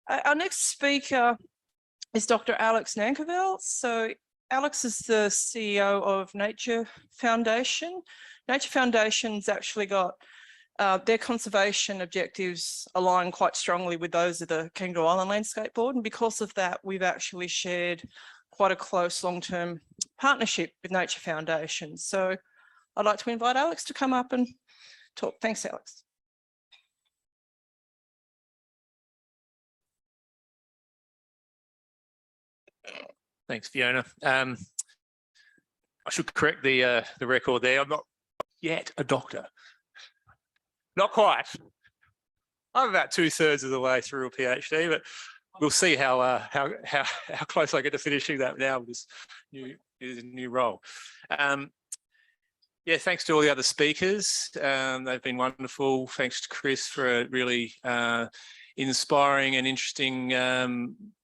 Our next speaker is Dr. Alex Nankivell. So Alex is the CEO of Nature Foundation. Nature Foundation's actually got their conservation objectives align quite strongly with those of the Kangaroo Island Landscape Board. And because of that, we've actually shared quite a close long-term partnership with Nature Foundation. So I'd like to invite Alex to come up and talk. Thanks, Alex. Thanks, Fiona. I should correct the record there. I'm not yet a doctor. Not quite. I'm about 2/3 of the way through a PhD, but we'll see how close I get to finishing that now with this new role. Yeah, thanks to all the other speakers. They've been wonderful. Thanks to Chris for a really inspiring and interesting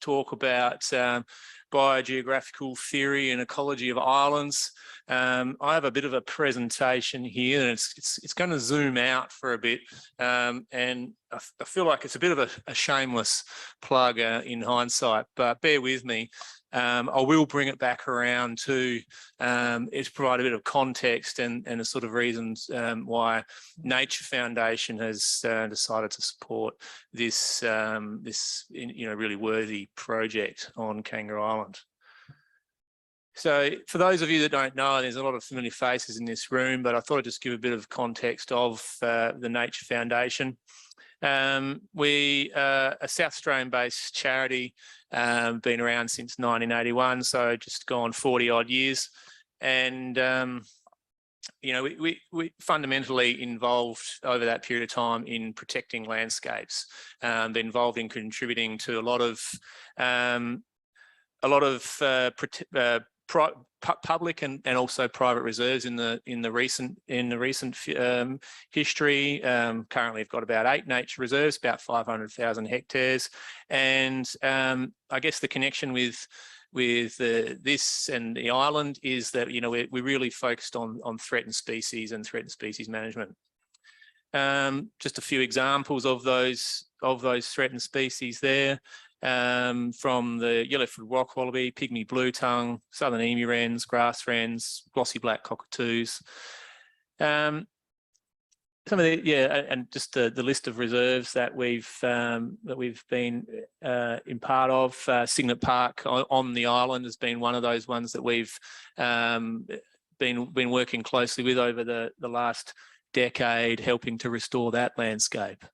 talk about biogeographical theory and ecology of islands. I have a bit of a presentation here, and it's going to zoom out for a bit, and I feel like it's a bit of a shameless plug in hindsight, but bear with me. I will bring it back around to provide a bit of context and the sort of reasons why Nature Foundation has decided to support this really worthy project on Kangaroo Island. So for those of you that don't know, there's a lot of familiar faces in this room, but I thought I'd just give a bit of context of the Nature Foundation. We are a South Australian-based charity, been around since 1981, so just gone 40 odd years. And, we fundamentally involved over that period of time in protecting landscapes, been involved in contributing to a lot of public and also private reserves in the recent history. Currently, we've got about 8 nature reserves, about 500,000 hectares, and I guess the connection with this and the island is that we're really focused on threatened species and threatened species management. Just a few examples of those threatened species there. From the yellow-footed rock wallaby, pygmy blue tongue, southern emu wrens, grass wrens, glossy black cockatoos. Some of and just the list of reserves that we've been in part of. Cygnet Park on the island has been one of those ones that we've been working closely with over the last decade, helping to restore that landscape.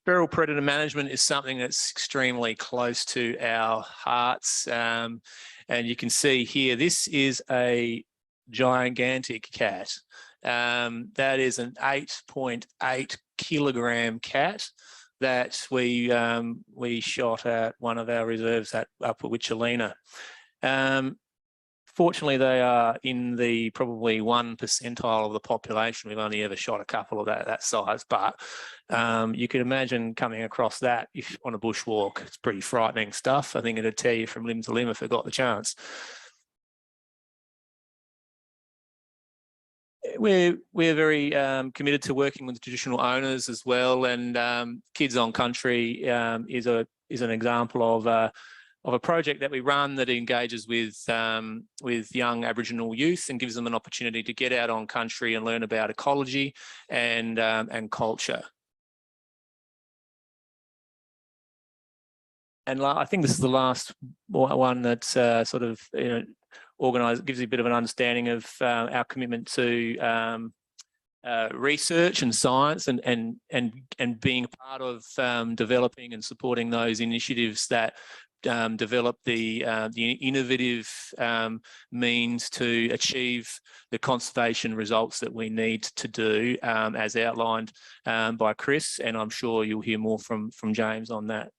Feral predator management is something that's extremely close to our hearts. And you can see here, this is a gigantic cat. That is an 8.8 kilogram cat that we shot at one of our reserves up at Witchelina. Fortunately, they are in the probably 1 percentile of the population. We've only ever shot a couple of that size, but you can imagine coming across that on a bushwalk. It's pretty frightening stuff. I think it'd tear you from limb to limb if it got the chance. We're very committed to working with the traditional owners as well, and Kids on Country is an example of a project that we run that engages with young Aboriginal youth and gives them an opportunity to get out on country and learn about ecology and culture. And I think this is the last one that's sort of organised, gives you a bit of an understanding of our commitment to research and science and being part of developing and supporting those initiatives that develop the innovative means to achieve the conservation results that we need to do, as outlined by Chris, and I'm sure you'll hear more from James on that.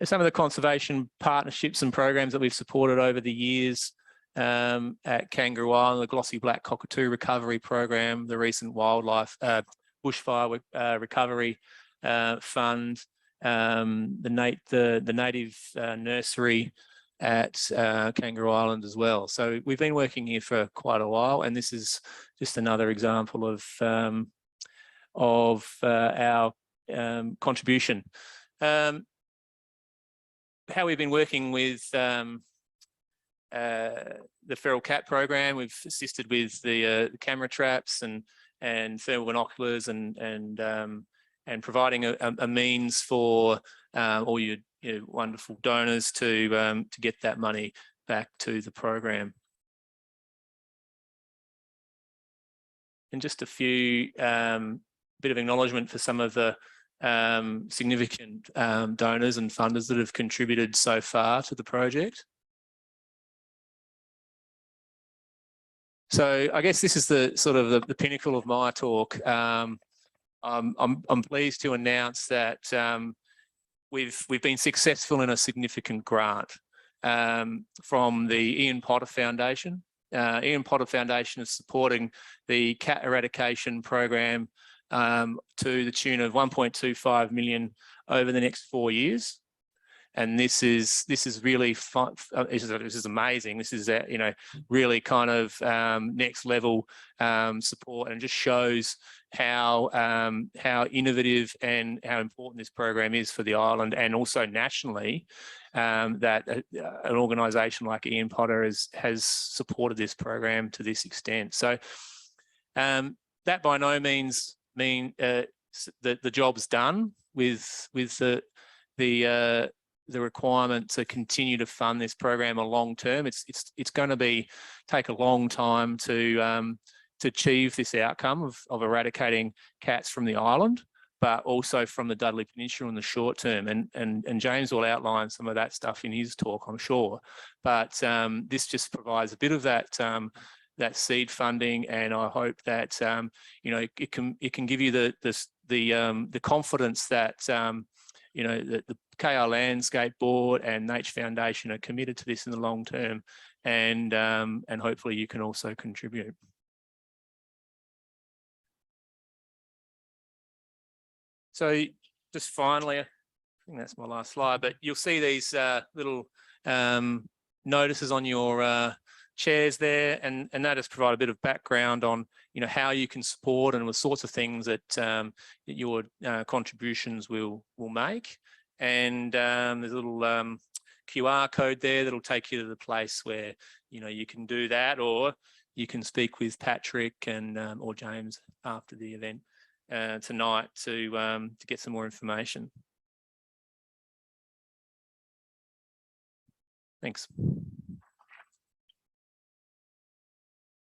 Some of the conservation partnerships and programs that we've supported over the years at Kangaroo Island, the glossy black cockatoo recovery program, the recent wildlife bushfire recovery fund, the native nursery at Kangaroo Island as well. So we've been working here for quite a while, and this is just another example of of our contribution. How we've been working with the feral cat program, we've assisted with the camera traps and thermal binoculars and providing a means for all your wonderful donors to get that money back to the program. And just a few bit of acknowledgement for some of the significant donors and funders that have contributed so far to the project. So I guess this is the sort of the pinnacle of my talk. I'm pleased to announce that we've been successful in a significant grant from the Ian Potter Foundation. Ian Potter Foundation is supporting the cat eradication program to the tune of 1.25 million over the next 4 years. And this is really fun. This is amazing. This is really kind of next level support, and just shows how innovative and how important this program is for the island, and also nationally, that an organisation like Ian Potter has supported this program to this extent. So that by no means mean that the job's done with the requirement to continue to fund this program a long term. It's going to take a long time to achieve this outcome of eradicating cats from the island, but also from the Dudley Peninsula in the short term. And James will outline some of that stuff in his talk, I'm sure. But this just provides a bit of that that seed funding, and I hope that it can give you the confidence that the KR Landscape Board and Nature Foundation are committed to this in the long term, and hopefully you can also contribute. So just finally, I think that's my last slide, but you'll see these little notices on your chairs there, and that has provided a bit of background on how you can support and the sorts of things that your contributions will make. And there's a little QR code there that'll take you to the place where you can do that, or you can speak with Patrick and or James after the event tonight to get some more information. Thanks.